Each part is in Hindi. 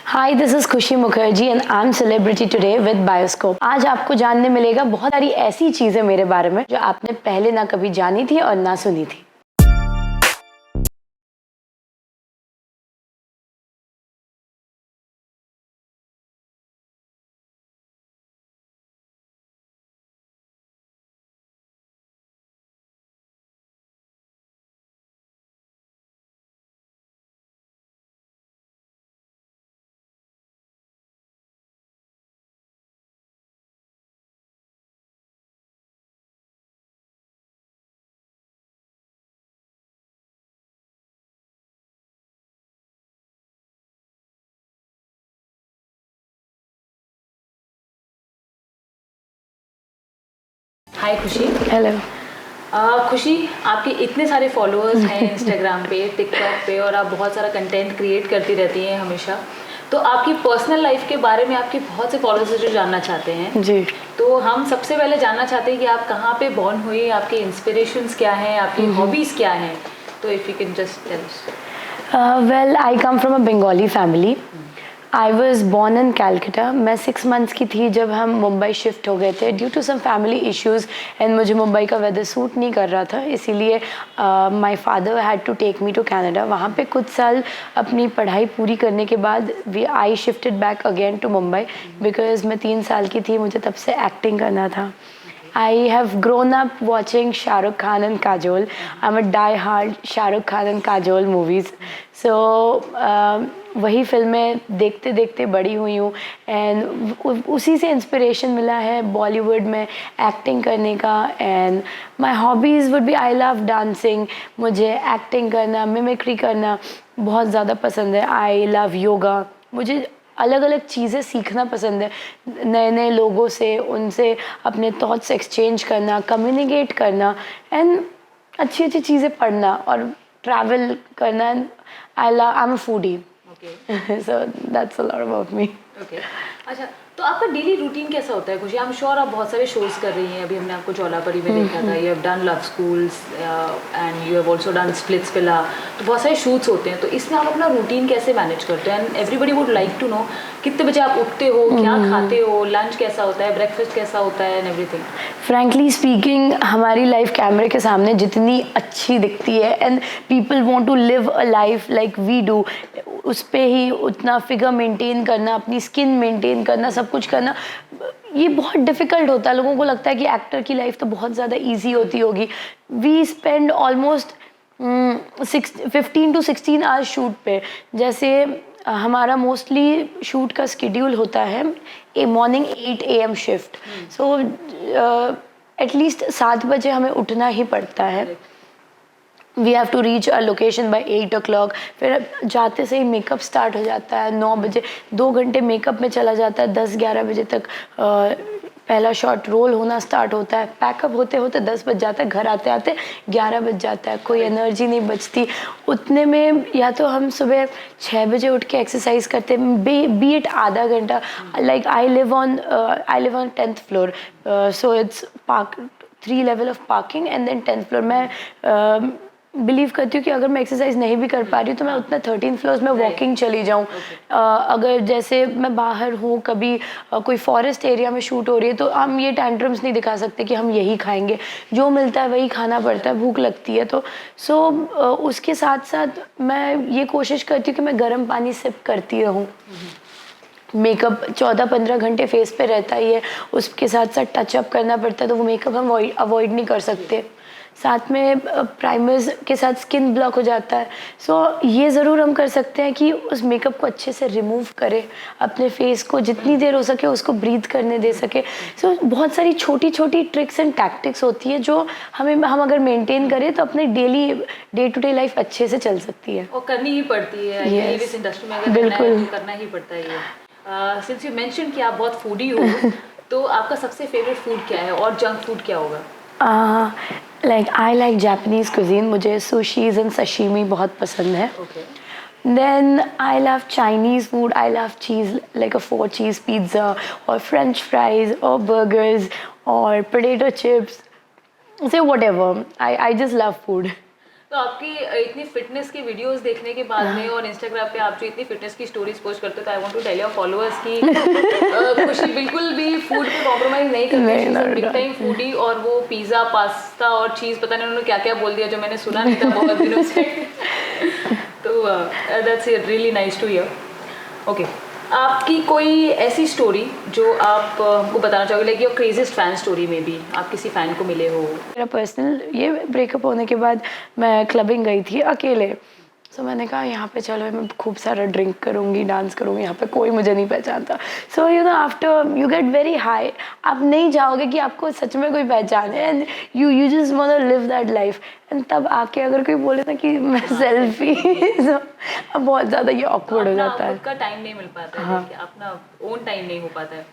हाय, दिस इज खुशी Mukherjee and I am celebrity today with bioscope. आज आपको जानने मिलेगा बहुत सारी ऐसी चीजें मेरे बारे में जो आपने पहले ना कभी जानी थी और ना सुनी थी। हाय खुशी। हेलो। खुशी, आपके इतने सारे फॉलोअर्स हैं इंस्टाग्राम पे, टिकटॉक पे, और आप बहुत सारा कंटेंट क्रिएट करती रहती हैं हमेशा। तो आपकी पर्सनल लाइफ के बारे में आपके बहुत से फॉलोअर्स जो जानना चाहते हैं जी। तो हम सबसे पहले जानना चाहते हैं कि आप कहाँ पे बॉर्न हुई, आपके इंस्पिरेशंस क्या हैं, आपकी हॉबीज़ क्या हैं। तो if you can just tell us. Well, I come from a Bengali family. I was born in Calcutta. मैं 6 मंथ्स की थी जब हम मुंबई शिफ्ट हो गए थे due to some family issues and मुझे मुंबई का वेदर सूट नहीं कर रहा था, इसीलिए my father had to take me to Canada. वहाँ पे कुछ साल अपनी पढ़ाई पूरी करने के बाद I shifted back again to Mumbai because मैं 3 साल की थी, मुझे तब से एक्टिंग करना था। I have grown up watching Shah Rukh Khan and Kajol. I'm a die-hard Shah Rukh Khan and Kajol movies. So वही फिल्में देखते देखते बड़ी हुई हूँ एंड उसी से इंस्पिरेशन मिला है बॉलीवुड में एक्टिंग करने का। And my hobbies would be, I love dancing. मुझे एक्टिंग करना, मिमिक्री करना बहुत ज़्यादा पसंद है। I love yoga. मुझे अलग अलग चीज़ें सीखना पसंद है, नए नए लोगों से, उनसे अपने थॉट्स एक्सचेंज करना, कम्युनिकेट करना एंड अच्छी अच्छी चीज़ें पढ़ना और ट्रैवल करना। आई am a foodie, so that's a lot about me. Okay, अच्छा, तो आपका डेली रूटीन कैसा होता है खुशी? आई एम श्योर आप बहुत सारे शोज़ कर रही हैं। अभी हमने आपको चौलापरी में देखा था, you have done love schools and you have also done splits villa. तो बहुत सारे शूट्स होते हैं, तो इसमें आप अपना रूटीन कैसे मैनेज करते हैं? And everybody would like to know कितने बजे आप उठते हो, क्या खाते हो, लंच कैसा होता है, ब्रेकफास्ट कैसा होता है एंड एवरीथिंग। फ्रैंकली स्पीकिंग, हमारी लाइफ कैमरे के सामने जितनी अच्छी दिखती है and people want to live a life like we do, उस पे ही उतना फिगर मेंटेन करना, अपनी स्किन मेंटेन करना, सब कुछ करना, ये बहुत डिफ़िकल्ट होता है। लोगों को लगता है कि एक्टर की लाइफ तो बहुत ज़्यादा ईजी होती होगी। We spend almost 15 to 16 hours shoot पे। जैसे हमारा मोस्टली शूट का स्केड्यूल होता है a morning 8 AM shift. So at least 7 बजे हमें उठना ही पड़ता है। We have to reach a location by 8 o'clock। फिर जाते से ही मेकअप स्टार्ट हो जाता है 9 बजे, 2 घंटे मेकअप में चला जाता है। 10-11 बजे तक पहला शॉट रोल होना स्टार्ट होता है। पैकअप होते होते 10 बज जाता है, घर आते आते 11 बज जाता है। कोई एनर्जी नहीं बचती उतने में। या तो हम सुबह 6 बजे उठ के एक्सरसाइज करते हैं, बी इट आधा घंटा। Like I live on 10th floor, so it's park 3 level of parking and then 10th floor. मैं बिलीव करती हूँ कि अगर मैं एक्सरसाइज नहीं भी कर पा रही हूँ तो मैं उतना 13 फ्लोर्स में वॉकिंग चली जाऊँ। अगर जैसे मैं बाहर हूँ, कभी कोई फॉरेस्ट एरिया में शूट हो रही है, तो हम ये टैंट्रम्स नहीं दिखा सकते कि हम यही खाएंगे, जो मिलता है वही खाना पड़ता है, भूख लगती है। तो उसके साथ साथ मैं ये कोशिश करती हूँ कि मैं गर्म पानी सिप करती रहूँ। मेकअप 14-15 घंटे फेस पे रहता ही है, उसके साथ साथ टचअप करना पड़ता है, तो वो मेकअप हम अवॉइड नहीं कर सकते। साथ में प्राइमर्स के साथ स्किन ब्लॉक हो जाता है। सो ये ज़रूर हम कर सकते हैं कि उस मेकअप को अच्छे से रिमूव करें, अपने फेस को जितनी देर हो सके उसको ब्रीथ करने दे सके। सो बहुत सारी छोटी छोटी ट्रिक्स एंड टैक्टिक्स होती है जो हम अगर मेंटेन करें तो अपने डे टू डे लाइफ अच्छे से चल सकती है और करनी ही पड़ती है। इस इंडस्ट्री में अगर बिल्कुल तो करना ही पड़ता है। सिंस यू मेंशन कि आप बहुत फूडी हो तो आपका सबसे फेवरेट फूड क्या है और जंक फूड क्या होगा? Like I like Japanese cuisine. मुझे सुशीज़ एंड सशीमी बहुत पसंद है। Then I love Chinese food. I love cheese, like a 4 cheese pizza or French fries or burgers or potato chips. Say whatever. I just love food. तो आपकी इतनी फिटनेस की वीडियोस देखने के बाद में और इंस्टाग्राम पे आप जो इतनी फिटनेस की स्टोरीज पोस्ट करते हो, तो I want to tell your followers कि खुशी बिल्कुल भी फूड पे कॉम्प्रोमाइज नहीं करती, she is a big time foodie. और वो पिज़्ज़ा, पास्ता और चीज़, पता नहीं उन्होंने क्या क्या बोल दिया जो मैंने सुना नहीं था बहुत दिनों से। तो that's really nice to hear. Okay, आपकी कोई ऐसी स्टोरी जो आप हमको बताना चाहोगे, like your craziest fan story में भी आप किसी फैन को मिले हो? मेरा पर्सनल ये ब्रेकअप होने के बाद मैं क्लबिंग गई थी अकेले। सो मैंने कहा यहाँ पे चलो मैं खूब सारा ड्रिंक करूँगी, डांस करूँगी, यहाँ पे कोई मुझे नहीं पहचानता। So you know after you get very high, आप नहीं चाहोगे कि आपको सच में कोई पहचाने, and you just want to live that life. And तब आके अगर कोई बोले ना कि मैं सेल्फी अब बहुत ज़्यादा ये ऑकवर्ड हो जाता है। खुद का टाइम नहीं मिल पाता है, हाँ। देखिए, अपना ओन टाइम नहीं हो पाता है।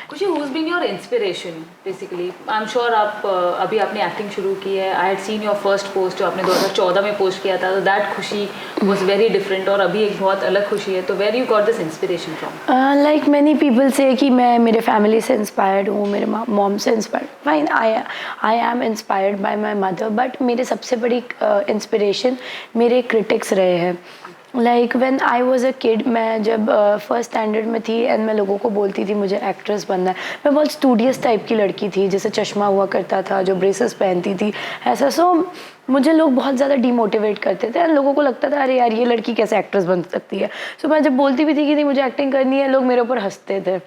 खुशी, who is being your inspiration basically? I am sure आप अभी आपने एक्टिंग शुरू की है। I had seen your first post जो आपने 2014 में पोस्ट किया था, तो दैट खुशी वाज वेरी डिफरेंट, और अभी एक बहुत अलग खुशी है। तो where you got this inspiration from? Like many people से कि मैं मेरे फैमिली से इंस्पायर्ड हूँ, मेरे मॉम से inspired. Fine, I am inspired by my mother, but मेरे सबसे बड़ी इंस्पिरेशन मेरे क्रिटिक्स रहे हैं। Like when I was a kid, मैं जब फर्स्ट स्टैंडर्ड में थी एंड मैं लोगों को बोलती थी मुझे एक्ट्रेस बनना है, मैं बहुत स्टूडियस टाइप की लड़की थी, जैसे चश्मा हुआ करता था, जो ब्रेसेस पहनती थी, ऐसा। सो मुझे लोग बहुत ज़्यादा डीमोटिवेट करते थे, एंड लोगों को लगता था अरे यार ये लड़की कैसे एक्ट्रेस बन सकती है। सो मैं जब बोलती भी थी कि नहीं मुझे एक्टिंग करनी है, लोग मेरे ऊपर हंसते थे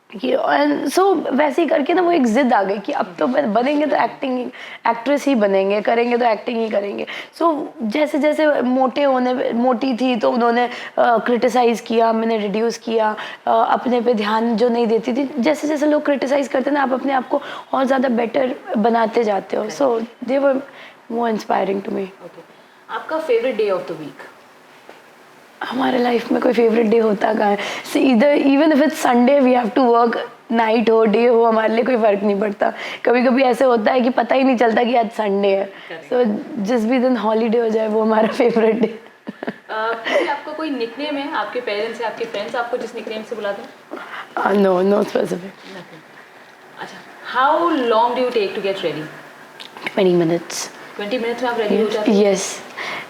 कि, एंड सो वैसे ही करके ना वो एक जिद आ गई कि अब तो बनेंगे तो एक्ट्रेस ही बनेंगे, करेंगे तो एक्टिंग ही करेंगे। सो जैसे जैसे मोटी थी तो उन्होंने क्रिटिसाइज़ किया, मैंने रिड्यूस किया, अपने पे ध्यान जो नहीं देती थी। जैसे जैसे लोग क्रिटिसाइज़ करते हैं ना, आप अपने आप को और ज़्यादा बेटर बनाते जाते हो। So they were more inspiring to me. Okay, आपका favourite day of the week? हमारे लाइफ में कोई फेवरेट डे होता कहाँ है? सो इधर even if it's Sunday we have to work, night हो डे हो, हमारे लिए कोई फ़र्क नहीं पड़ता। कभी कभी ऐसे होता है कि पता ही नहीं चलता कि आज संडे है। सो जिस भी दिन हॉलीडे हो जाए वो हमारा फेवरेट डे। आपका कोई निकनेम है? आपके पेरेंट्स या आपके फ्रेंड्स आपको जिस निकनेम से बुलाते हैं? No, no specific. अच्छा, how long do you take to get ready? 20 minutes. 20 minutes में आप रेडी हो जाते हैं? यस,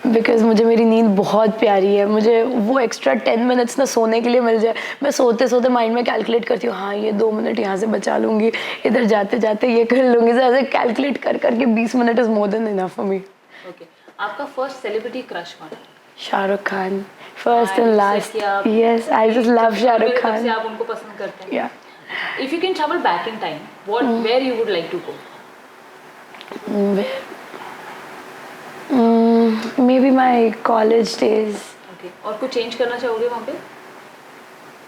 बिकॉज मुझे मेरी नींद बहुत प्यारी है। मुझे वो एक्स्ट्रा 10 मिनट्स ना सोने के लिए मिल जाए, मैं सोते सोते माइंड में कैलकुलेट करती हूँ, हाँ ये 2 मिनट यहाँ से बचा लूँगी, इधर जाते जाते ये कर लूँगी। so ऐसे कैलकुलेट कर करके 20 minute is more than enough for me. Okay, आपका फर्स्ट सेलिब्रिटी क्रश कौन है? Shahrukh Khan, first and last. कि आप yes, I just love Shahrukh तब खान। से आप उनको पसंद करते हैं? या if you can travel back in time, where you would like to go? maybe my college days। Okay, और कुछ चेंज करना चाहोगे वहाँ पे?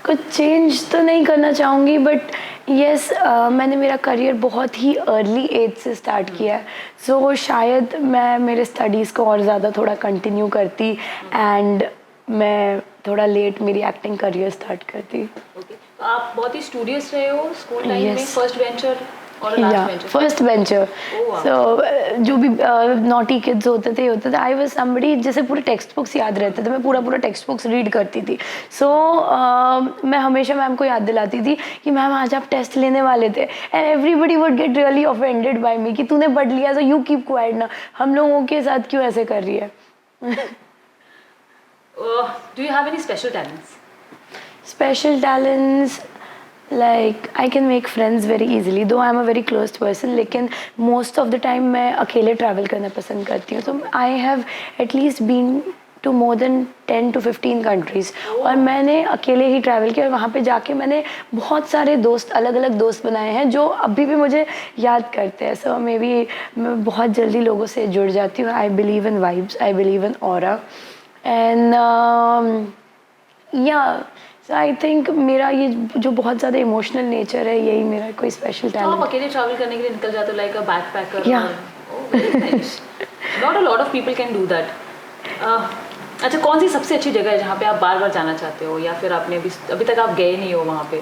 कुछ चेंज तो नहीं करना चाहूँगी, बट यस मैंने मेरा करियर बहुत ही अर्ली एज से स्टार्ट किया है। सो शायद मैं मेरे स्टडीज़ को और ज़्यादा थोड़ा कंटिन्यू करती, एंड मैं थोड़ा लेट मेरी एक्टिंग करियर स्टार्ट करती। ओके, तो आप बहुत ही स्टूडियस रहे हो स्कूल टाइम में, Yes। फर्स्ट बेंचर और last bencher? First bencher. wow। So जो भी नॉटी किड्स होते थे आई वाज समबडी, जैसे पूरे टेक्स्ट बुक्स याद रहते थे, मैं पूरा टेक्स्ट बुक्स रीड करती थी। सो मैं हमेशा मैम को याद दिलाती थी कि मैम आज आप टेस्ट लेने वाले थे, and everybody would get really offended by me कि तूने पढ़ लिया तो यू कीप क्वाइट ना, हम लोगों के साथ क्यों ऐसे कर रही है। Do you have any special talents? Special talents, like I can make friends very easily, though I'm a very closed person, लेकिन most of the time मैं अकेले travel करना पसंद करती हूँ। तो I have at least been to more than 10 to 15 countries, और मैंने अकेले ही travel किया, और वहाँ पे जाके मैंने बहुत सारे दोस्त, अलग अलग दोस्त बनाए हैं जो अभी भी मुझे याद करते हैं। सो मे बी मैं बहुत जल्दी लोगों से जुड़ जाती हूँ। I believe in vibes, I believe in aura, and yeah, so I think मेरा ये जो बहुत ज़्यादा इमोशनल नेचर है, यही मेरा कोई स्पेशल तो आप टैलेंट। अकेले ट्रैवल करने के लिए निकल जाते हो like a backpacker? Yeah। Not a lot of people can do that. अच्छा, कौन सी सबसे अच्छी जगह है जहाँ पे आप बार बार जाना चाहते हो, या फिर आपने अभी तक आप गए नहीं हो वहाँ पे?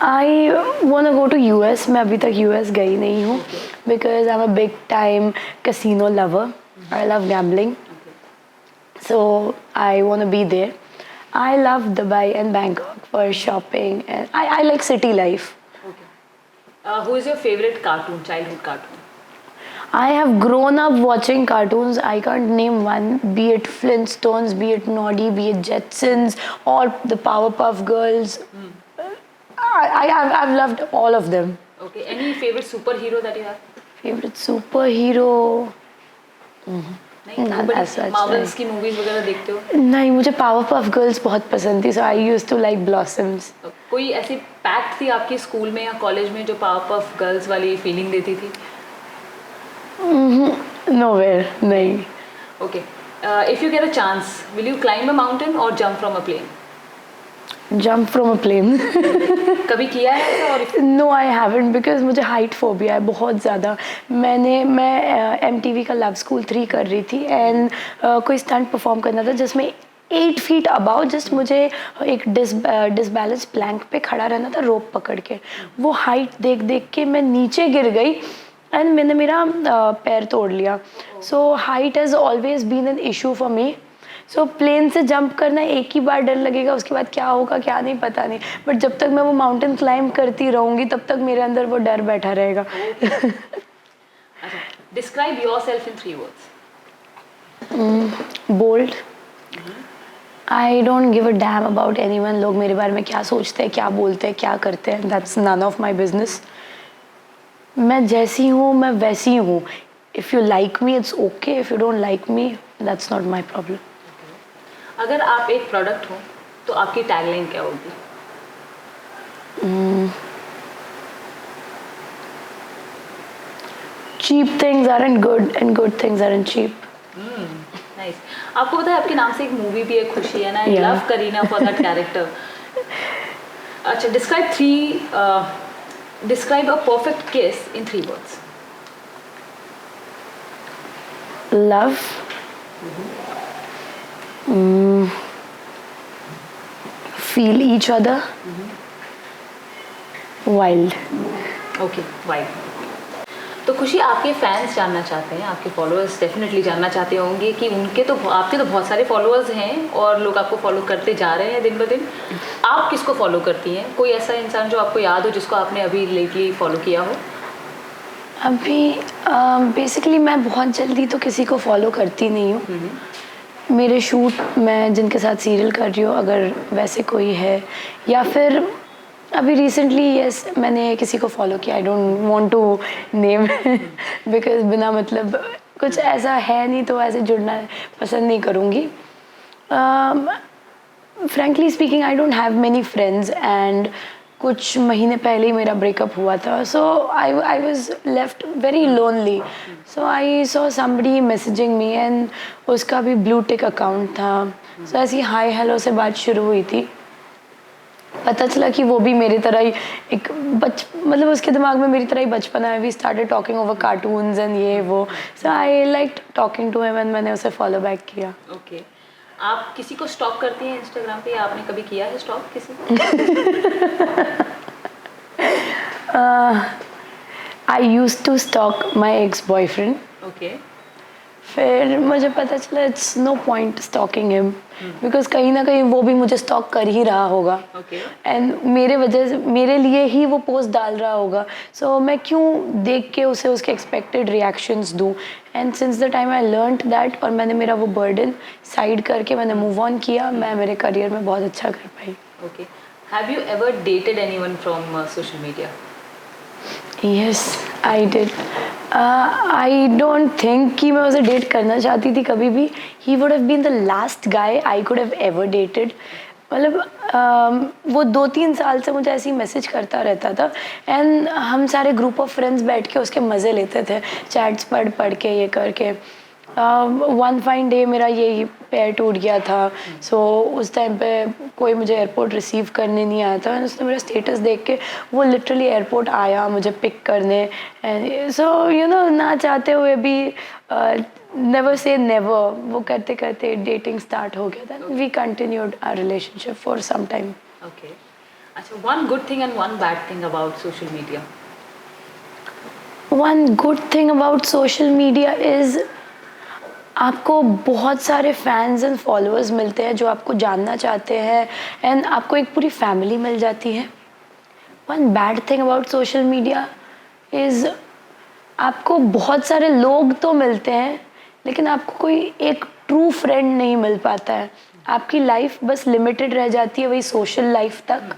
I want go to US. मैं अभी तक यूएस गई नहीं हूँ, because I am a big time casino lover, I love gambling, so I want be there. I love Dubai and Bangkok for shopping, and I like city life. Okay. Who is your favorite cartoon, childhood cartoon? I have grown up watching cartoons. I can't name one, be it Flintstones, be it Noddy, be it Jetsons, or the Powerpuff Girls. I've loved all of them. Okay, any favorite superhero that you have? Favorite superhero? नहीं, None as such, मार्वल्स की मूवीज वगैरह देखते हो? नहीं, मुझे Powerpuff Girls बहुत पसंद थी, so I used to like Blossoms. कोई ऐसी पैक्ट थी आपकी स्कूल में या कॉलेज में जो पावरपफ गर्ल्स वाली फीलिंग देती थी? Nowhere, नहीं. Okay, if you get a chance will you climb a mountain और jump from a plane? Jump from a plane. कभी किया है ऐसा? और नो आई हैवंट, बिकॉज मुझे हाइट फोबिया है बहुत ज़्यादा. मैं MTV का लव स्कूल 3 कर रही थी एंड कोई स्टंट परफॉर्म करना था जिसमें 8 फीट अबाउ जस्ट मुझे एक डिसबैलेंस प्लैंक पे खड़ा रहना था रोप पकड़ के. वो हाइट देख देख के मैं नीचे गिर गई एंड मैंने मेरा पैर तोड़ लिया. So height has always been an issue for me. So plane से जंप करना एक ही बार डर लगेगा, उसके बाद क्या होगा क्या नहीं पता नहीं, बट जब तक मैं वो माउंटेन क्लाइंब करती रहूँगी तब तक मेरे अंदर वो डर बैठा रहेगा. अच्छा, describe yourself in 3 words. Bold. I don't give a damn about anyone. लोग मेरे बारे में क्या सोचते हैं, क्या बोलते हैं, क्या करते हैं, that's none of my business. मैं जैसी हूँ मैं वैसी हूँ. If you like me it's okay, if you don't like me that's not my problem. अगर आप एक प्रोडक्ट हो तो आपकी टैगलाइन क्या होगी? Cheap things aren't good and good things aren't cheap. Nice. आपको पता है आपके नाम से एक मूवी भी है खुशी है ना? आई Yeah. Love Kareena for that character. अच्छा, डिस्क्राइब अ परफेक्ट किस इन 3 words. Love. Feel each other. Wild. Okay, white. तो खुशी, आपके फैंस जानना चाहते हैं, आपके फॉलोअर्स डेफिनेटली जानना चाहते होंगे कि आपके तो बहुत सारे फॉलोअर्स हैं और लोग आपको फॉलो करते जा रहे हैं दिन ब दिन. आप किसको फॉलो करती हैं? कोई ऐसा इंसान जो आपको याद हो जिसको आपने अभी लेटली फॉलो किया हो? अभी बेसिकली मैं बहुत जल्दी तो किसी को फॉलो करती नहीं हूँ. मेरे शूट मैं जिनके साथ सीरियल कर रही हूँ अगर वैसे कोई है, या फिर अभी रिसेंटली यस मैंने किसी को फॉलो किया. I don't want to name because बिना मतलब कुछ ऐसा है नहीं तो ऐसे जुड़ना पसंद नहीं करूँगी. Frankly speaking I don't have many friends and कुछ महीने पहले ही मेरा ब्रेकअप हुआ था. So I was left very lonely. So I saw somebody messaging me and उसका भी ब्लू टिक अकाउंट था. सो ऐसी हाय हेलो से बात शुरू हुई थी. पता चला कि वो भी मेरी तरह ही एक मतलब उसके दिमाग में मेरी तरह ही बचपना है. We started talking over cartoons and ये वो. So I like talking to him and मैंने उसे फॉलो बैक किया. ओके. आप किसी को स्टॉक करती हैं इंस्टाग्राम पे या आपने कभी किया है स्टॉक किसी को? I use to stalk my ex boyfriend. Okay. फिर मुझे पता चला it's no point stalking him because कहीं ना कहीं वो भी मुझे स्टॉक कर ही रहा होगा ओके. एंड मेरे वजह से मेरे लिए ही वो पोस्ट डाल रहा होगा. सो मैं क्यों देख के उसे उसके एक्सपेक्टेड रिएक्शंस दूँ. And since the time I learned that और मैंने मेरा वो बर्डन साइड करके मैंने मूव ऑन किया, मैं मेरे करियर में बहुत अच्छा कर पाई. Okay. Have you ever dated anyone from social media? Yes, I did. I don't think कि मैं उसे डेट करना चाहती थी कभी भी. He would have been the last guy I could have ever dated. मतलब वो 2-3 साल से मुझे ऐसे ही मैसेज करता रहता था एंड हम सारे ग्रुप ऑफ फ्रेंड्स बैठ के उसके मज़े लेते थे चैट्स पढ़ के ये करके. वन फाइन डे मेरा ये पैर टूट गया था. सो उस टाइम पे कोई मुझे एयरपोर्ट रिसीव करने नहीं आया था एंड उसने मेरा स्टेटस देख के वो लिटरली एयरपोर्ट आया मुझे पिक करने. एंड सो यू नो ना चाहते हुए भी नेवर से नेवर वो करते करते डेटिंग स्टार्ट हो गया था. We continued our relationship for some time. Okay. अच्छा, one good thing and one bad thing about social media. One good thing about social media is आपको बहुत सारे फैंस एंड फॉलोअर्स मिलते हैं जो आपको जानना चाहते हैं एंड आपको एक पूरी फैमिली मिल जाती है. One bad thing about social media is आपको बहुत सारे लोग तो मिलते हैं, लेकिन आपको कोई एक ट्रू फ्रेंड नहीं मिल पाता है। आपकी लाइफ बस लिमिटेड रह जाती है वही सोशल लाइफ तक।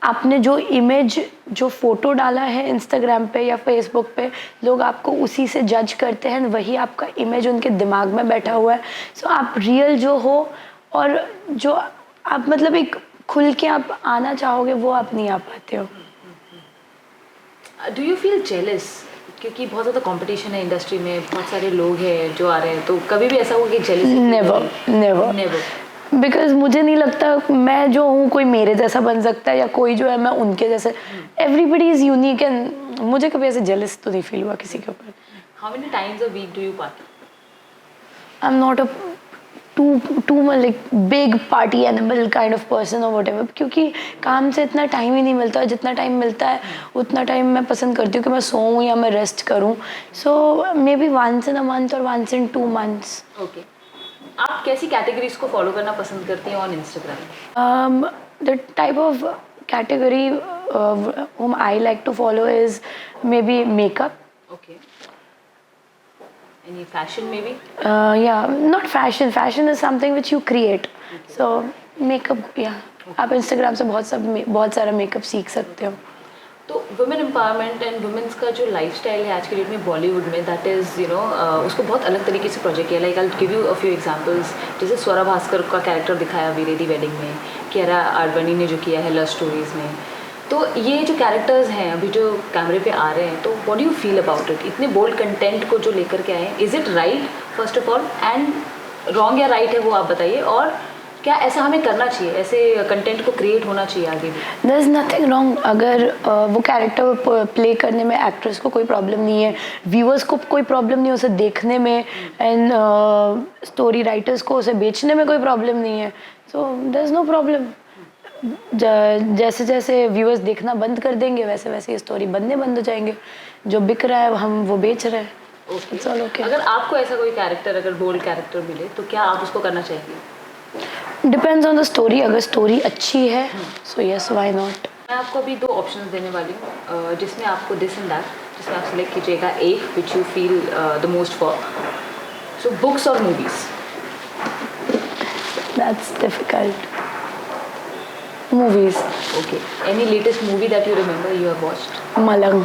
आपने जो इमेज, जो फोटो डाला है इंस्टाग्राम पे या फेसबुक पे, लोग आपको उसी से जज करते हैं, वही आपका इमेज उनके दिमाग में बैठा हुआ है। सो आप रियल जो हो और जो आप मतलब एक खुल के आप आना चाहोगे, वो आप नहीं आ पाते हो। Do you feel jealous? क्योंकि बहुत ज़्यादा कंपटीशन है इंडस्ट्री में, बहुत सारे लोग हैं जो आ रहे हैं, तो कभी भी ऐसा हुआ कि jealous? Never never never. Because मुझे नहीं लगता मैं जो हूँ कोई मेरे जैसा बन सकता है या कोई जो है मैं उनके जैसे। एवरीबडी इज यूनिक एंड मुझे कभी ऐसे जेलस तो नहीं फील हुआ किसी के ऊपर। How many times a week do you party? I am not a to like big party animal kind of person और वट एवर, क्योंकि काम से इतना टाइम ही नहीं मिलता है। जितना टाइम मिलता है उतना टाइम मैं पसंद करती हूँ कि मैं सोऊं या मैं रेस्ट करूँ। So maybe once in a month और वंस इन 2 months। ओके। आप कैसी कैटेगरीज को फॉलो करना पसंद करती हैं on Instagram? The type of category whom I like to follow is maybe makeup. Okay. Any fashion may be? Yeah, not fashion. Fashion is something which you create. So makeup, yeah. आप Instagram से बहुत सारा मेकअप सीख सकते हो। तो वुमेन एम्पावरमेंट एंड वुमेन्स का जो लाइफस्टाइल है आज के डेट में बॉलीवुड में, दैट इज़ यू नो उसको बहुत अलग तरीके से प्रोजेक्ट किया। Like I give you a few examples. जैसे स्वरा भास्कर का कैरेक्टर दिखाया वीरेदी वेडिंग में, कियारा आडवाणी ने जो किया है लव स्टोरीज़ में। तो ये जो कैरेक्टर्स हैं अभी जो कैमरे पे आ रहे हैं, तो what do you feel about it? इतने बोल्ड कंटेंट को जो लेकर के आए हैं, is it right first of all, and wrong या राइट है वो आप बताइए, और क्या ऐसा हमें करना चाहिए, ऐसे कंटेंट को क्रिएट होना चाहिए आगे भी? There is nothing wrong अगर वो कैरेक्टर प्ले करने में एक्ट्रेस को कोई प्रॉब्लम नहीं है, व्यूअर्स को कोई प्रॉब्लम नहीं है उसे देखने में, एंड स्टोरी राइटर्स को उसे बेचने में कोई प्रॉब्लम नहीं है। So there is no problem. जैसे जैसे व्यूअर्स देखना बंद कर देंगे वैसे वैसे स्टोरी बनने बंद हो जाएंगे। जो बिक रहा है हम वो बेच रहे हैं। It's all okay. अगर आपको ऐसा कोई कैरेक्टर, अगर बोल्ड कैरेक्टर मिले, तो क्या आप उसको करना चाहेंगे? Depends on the story. अगर स्टोरी अच्छी है सो यस, व्हाई नॉट। मैं आपको अभी 2 ऑप्शंस देने वाली हूँ, जिसमें आपको दिस एंड दैट, जिसमें आप सिलेक्ट कीजिएगा एक which you feel the most for. So books और movies? That's difficult. Movies. Okay. Any latest movie that you remember you have watched? Malang.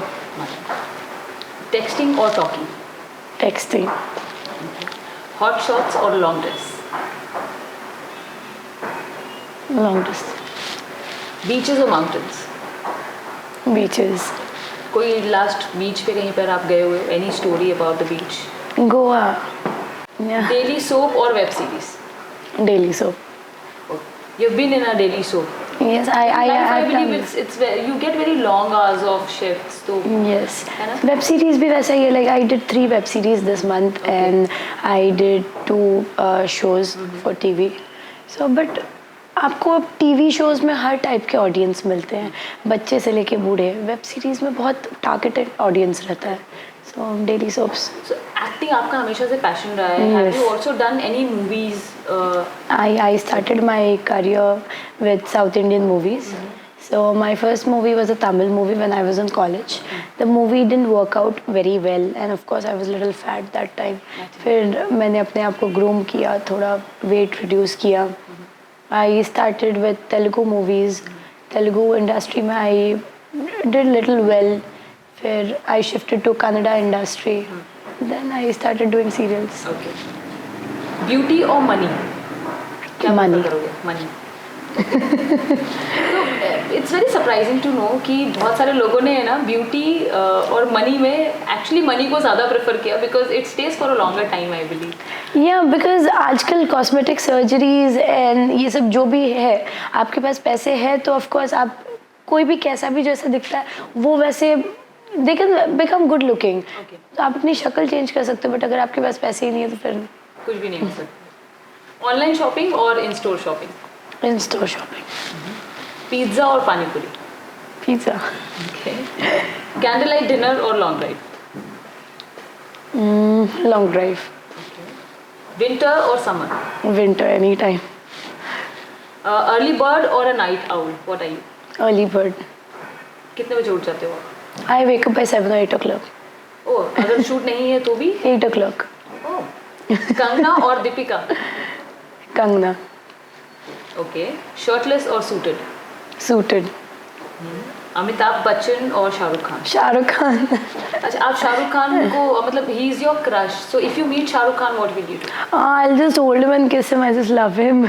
Texting और टॉकिंग? टेक्सटिंग। हॉट शॉट्स और long dress? Long dress. Beaches और माउंटेन्स? बीचेस। कोई लास्ट बीच पे कहीं पर आप गए हुए, any story about the beach? Goa. Daily soap और web series? Daily soap. You've been in a daily soap. Yes, I I've believe done. it's you get very long hours of shifts. So Yes. है ना? Web series भी वैसा ही है. Like I did 3 web series this month and I did 2 shows for TV. So but आपको अब टीवी शोज में हर टाइप के ऑडियंस मिलते हैं, बच्चे से लेके बूढ़े। वेब सीरीज में बहुत टारगेटेड ऑडियंस रहता है। So daily soaps. So acting आपका हमेशा से पैशन रहा है. Have you also done any movies? I started my career with South Indian movies. So my first movie was a Tamil movie when I was in college. The movie didn't work out very well and of course I was a little fat that time. फिर मैंने अपने आप को groom किया, थोड़ा weight reduce किया. I started with Telugu movies. Telugu industry में I did little well. फिर I shifted to Kannada industry. Then I started doing serials. Okay. Beauty or money? क्या Money. करोगे? Money. तो it's very surprising to know कि बहुत सारे लोगों ने है ना ब्यूटी और मनी में एक्चुअली मनी को ज़्यादा प्रेफर किया because it stage for a longer time I believe. या बिकॉज आजकल कॉस्मेटिक सर्जरीज एंड ये सब जो भी है, आपके पास पैसे है तो ऑफकोर्स आप कोई भी कैसा भी जैसा दिखता है वो वैसे they can become good looking. तो आप अपनी शक्ल चेंज कर सकते हो बट अगर आपके पास पैसे ही नहीं है तो फिर कुछ भी नहीं हो सकता. ऑनलाइन शॉपिंग और in store shopping? In store shopping. Pizza और panipuri? Pizza. Candle light dinner और long drive? Long drive. Winter और summer? Winter any time. Early bird और a night owl? What are you? Early bird. कितने बजे उठ जाते हो आप? I wake up by 7 or 8 o'clock. ओह, अगर शूट नहीं है तो भी? 8 o'clock. ओह, कंगना और दीपिका? कंगना. ओके, शर्टलेस और सूटेड? Suited. अमिताभ बच्चन और शाहरुख खान? शाहरुख खान. अच्छा, आप शाहरुख खान को मतलब ही is your crush, so if you meet Shahrukh Khan what will you do? I'll just hold him and kiss him. I just love him.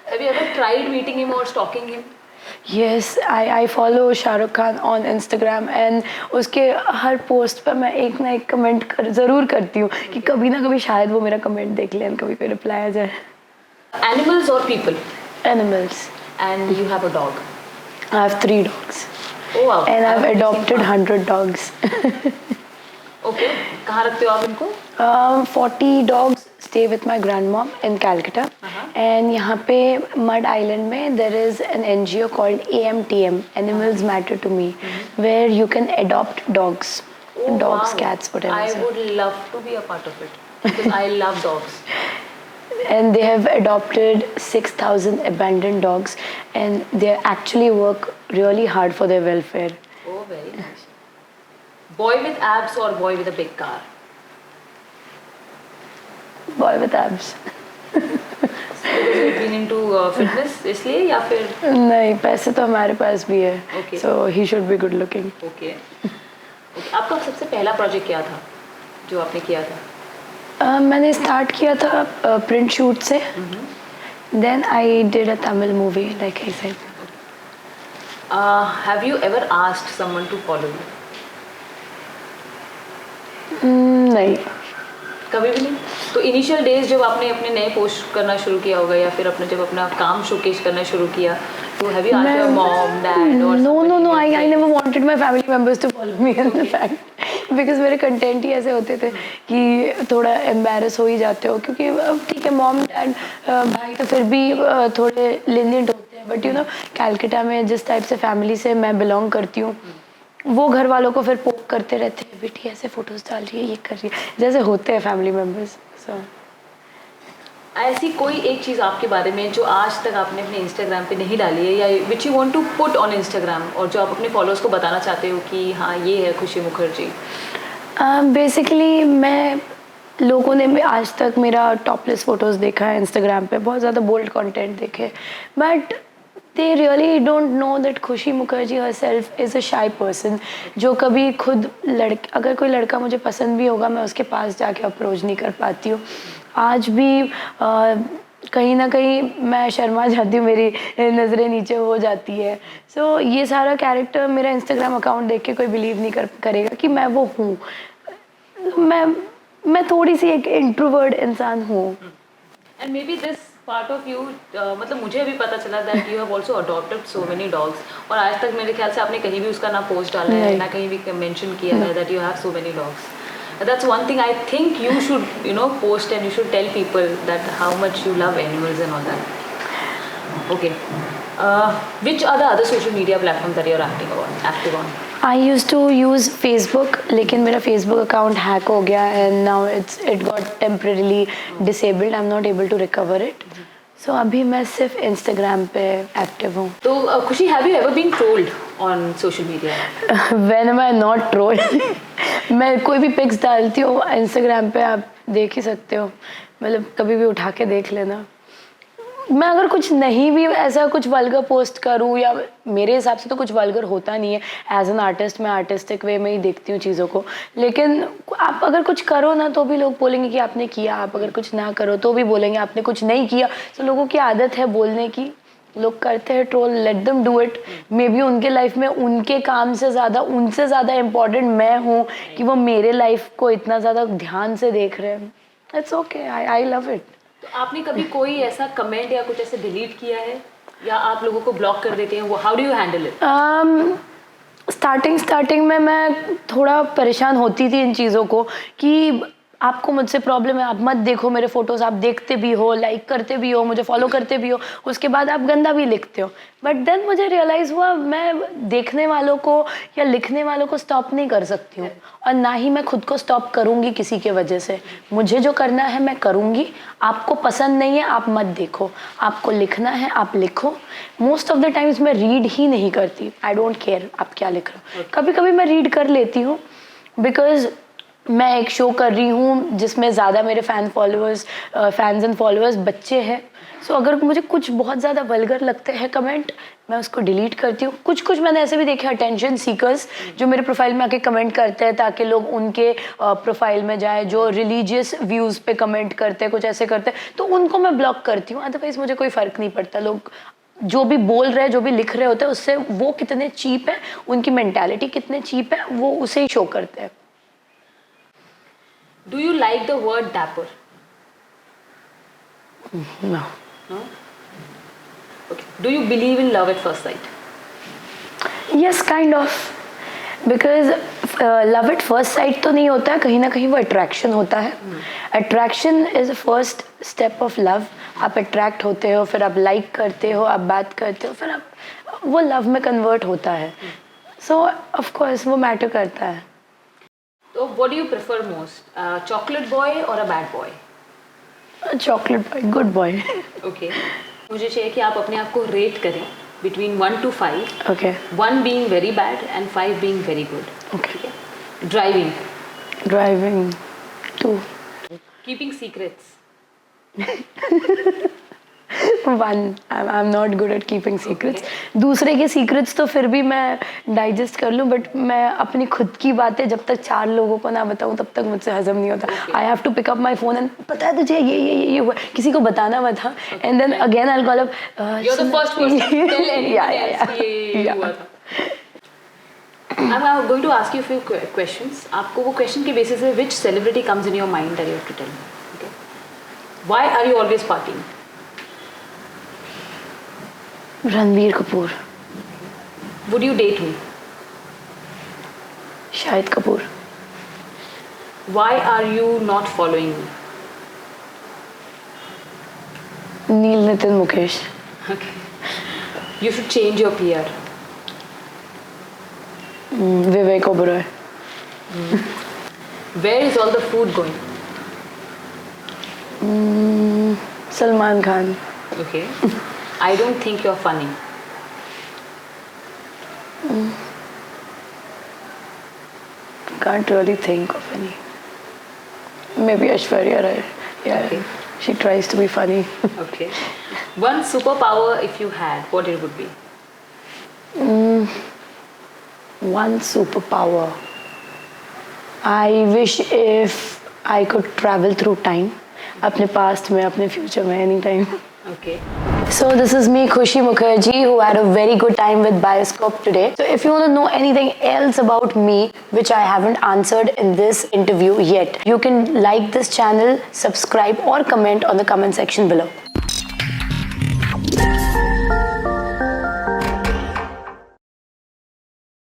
Have you ever tried meeting him और stalking him? Yes, I follow Shahrukh Khan on Instagram and उसके हर पोस्ट पर मैं एक ना एक कमेंट ज़रूर करती हूँ कि कभी ना कभी शायद वो मेरा कमेंट देख लें, कभी कोई रिप्लाई आ जाए. एनिमल्स और people? Animals. And you have a dog? I have 3 dogs. Oh wow, And I've adopted 100 dogs. Okay, कहाँ रखते हो आप इनको? 40 dogs stay with my grandmom in Calcutta. And यहाँ पे Mud Island में there is an NGO called AMTM, Animals Matter to Me, where you can adopt dogs. Oh, Dogs, wow. cats, whatever. I so. would love to be a part of it because I love dogs. And they have adopted 6,000 abandoned dogs, and they actually work really hard for their welfare. Oh, very nice. Boy with abs or boy with a big car? Boy with abs. Because you've been into fitness इसलिए या फिर? नहीं, पैसे तो हमारे पास भी है. Okay. So he should be good looking. Okay. आपका सबसे पहला प्रोजेक्ट क्या था जो आपने किया था? मैंने स्टार्ट किया था प्रिंट शूट से. Then I did a Tamil movie, like I said. Have you ever asked someone to follow you? नहीं. कभी भी नहीं? तो इनिशियल डेज जब आपने अपने नए पोस्ट करना शुरू किया होगा या फिर अपने जब अपना काम शोकेस करना शुरू किया, तो have you asked your mom, dad or No. somebody? I never wanted my family members to follow me in the fact. Because मेरे कंटेंट ही ऐसे होते थे कि थोड़ा एम्बेरस हो ही जाते हो, क्योंकि अब ठीक है मॉम डैड भाई तो फिर भी थोड़े lenient होते हैं, बट यू नो कैलकाटा में जिस टाइप से फैमिली से मैं बिलोंग करती हूँ वो घर वालों को फिर पोक करते रहते हैं, बेटी ऐसे फोटोज डाल रही है, ये कर रही है, जैसे होते हैं फैमिली मेम्बर्स. सो ऐसी कोई एक चीज़ आपके बारे में जो आज तक आपने अपने इंस्टाग्राम पे नहीं डाली है या which you want to put on Instagram और जो आप अपने फॉलोअर्स को बताना चाहते हो कि हाँ ये है खुशी मुखर्जी? बेसिकली मैं लोगों ने भी आज तक मेरा टॉपलेस फोटोज़ देखा है इंस्टाग्राम पे, बहुत ज़्यादा बोल्ड कंटेंट देखे, but they really don't know that खुशी Mukherjee herself is a shy person, जो कभी खुद अगर कोई लड़का मुझे पसंद भी होगा मैं उसके पास जाके अप्रोच नहीं कर पाती हूँ. आज भी कहीं ना कहीं मैं शर्मा जाती हूँ, मेरी नज़रें नीचे हो जाती है. सो ये सारा कैरेक्टर मेरा इंस्टाग्राम अकाउंट देख के कोई बिलीव नहीं करेगा कि मैं वो हूँ. मैं थोड़ी सी एक इंट्रोवर्ट इंसान हूँ. And may be this part of you, मतलब मुझे अभी पता चला that you have also adopted so many dogs, और आज तक मेरे ख्याल से आपने कहीं भी उसका ना पोस्ट डाला है ना कहीं भी मेंशन किया है that you have so many dogs. That's one thing I think you should, post and you should tell people that how much you love animals and all that. Okay. Which are the other social media platforms that you're active on? I used to use Facebook, लेकिन मेरा Facebook account hack हो गया and now it got temporarily disabled. I'm not able to recover it. So अभी मैं सिर्फ Instagram पे active हूँ. तो खुशी, have you ever been trolled on social media? When am I not trolled? मैं कोई भी पिक्स डालती हूँ Instagram पे, आप देख ही सकते हो, मतलब कभी भी उठा के देख लेना. मैं अगर कुछ नहीं भी ऐसा कुछ वल्गर पोस्ट करूँ, या मेरे हिसाब से तो कुछ वल्गर होता नहीं है, एज एन आर्टिस्ट मैं आर्टिस्टिक वे में ही देखती हूँ चीज़ों को, लेकिन आप अगर कुछ करो ना तो भी लोग बोलेंगे कि आपने किया, आप अगर कुछ ना करो तो भी बोलेंगे आपने कुछ नहीं किया. तो लोगों की आदत है बोलने की, लोग करते हैं troll, let them do it. May be उनके लाइफ में उनके काम से ज़्यादा उनसे ज़्यादा इम्पोर्टेंट मैं हूँ कि वो मेरे लाइफ को इतना ज़्यादा ध्यान से देख रहे हैं. It's okay, I love it. तो आपने कभी कोई ऐसा कमेंट या कुछ ऐसे डिलीट किया है या आप लोगों को ब्लॉक कर देते हैं, वो how do you handle it? Starting में मैं थोड़ा परेशान होती थी इन चीज़ों को कि आपको मुझसे प्रॉब्लम है, आप मत देखो मेरे फोटोज़, आप देखते भी हो, लाइक करते भी हो, मुझे फॉलो करते भी हो, उसके बाद आप गंदा भी लिखते हो. बट देन मुझे रियलाइज़ हुआ मैं देखने वालों को या लिखने वालों को स्टॉप नहीं कर सकती हूँ, और ना ही मैं खुद को स्टॉप करूँगी किसी के वजह से. मुझे जो करना है मैं करूँगी. आपको पसंद नहीं है आप मत देखो, आपको लिखना है आप लिखो. मोस्ट ऑफ द टाइम्स मैं रीड ही नहीं करती. आई डोंट केयर आप क्या लिख रहे हो. कभी कभी मैं रीड कर लेती हूँ, बिकॉज मैं एक शो कर रही हूँ जिसमें ज़्यादा मेरे फैंस एंड फॉलोअर्स बच्चे हैं, सो अगर मुझे कुछ बहुत ज़्यादा वल्गर लगते हैं कमेंट, मैं उसको डिलीट करती हूँ। कुछ मैंने ऐसे भी देखे अटेंशन सीकर्स जो मेरे प्रोफाइल में आके कमेंट करते हैं ताकि लोग उनके प्रोफाइल में जाए, जो रिलीजियस व्यूज़ पे कमेंट करते हैं, कुछ ऐसे करते हैं, तो उनको मैं ब्लॉक करती हूँ। अदरवाइज़ मुझे कोई फ़र्क नहीं पड़ता, लोग जो भी बोल रहे हैं, जो भी लिख रहे होते हैं, उससे वो कितने चीप है, उनकी मेंटालिटी कितने चीप है, वो उसे ही शो करते हैं। Do you like the word dapper? No. No? Okay. Do you believe in love at first sight? Yes, kind of. Because love at first sight तो नहीं होता है, कहीं ना कहीं वो अट्रैक्शन होता है। Attraction is first step of love. आप अट्रैक्ट होते हो, फिर आप लाइक करते हो, आप बात करते हो, फिर आप वो लव में कन्वर्ट होता है। सो ऑफ कोर्स वो मैटर करता है। So what do you prefer most? A chocolate boy or a bad boy? Chocolate boy, good boy. Okay. मुझे चाहिए कि आप अपने आप को रेट करें between 1 to 5. Okay 1 being very bad and 5 being very good. Okay. Driving. Driving 2 Keeping secrets. 1 I am not good at keeping secrets. दूसरे के सीक्रेट्स तो फिर भी मैं डाइजेस्ट कर लूँ, बट मैं अपनी खुद की बातें जब तक 4 लोगों को ना बताऊँ तब तक मुझसे हजम नहीं होता। I have to pick up my phone and पता है तुझे ये हुआ, किसी को बताना मत था, and then again I will call up, You're the first person to tell anyone else कि ये हुआ था. I'm going to ask you a few questions. आपको वो question के basis पे which celebrity comes in your mind that you have to tell me. Okay. Why are you always partying? Ranbir Kapoor. Would you date me? Shahid Kapoor. Why are you not following me? Nil Nitin Mukesh. Okay. You should change your PR. Vivek Oberoi. Where is all the food going? Salman Khan. Okay. I don't think you're funny. Can't really think of any. Maybe Aishwarya Rai. Yeah, Okay. she tries to be funny. Okay. One superpower if you had, what it would be? One superpower. I wish if I could travel through time. अपने past में, अपने future में, anytime. Okay. So this is me, Khushi Mukherjee, who had a very good time with Bioscope today. So if you want to know anything else about me, which I haven't answered in this interview yet, you can like this channel, subscribe or comment on the comment section below.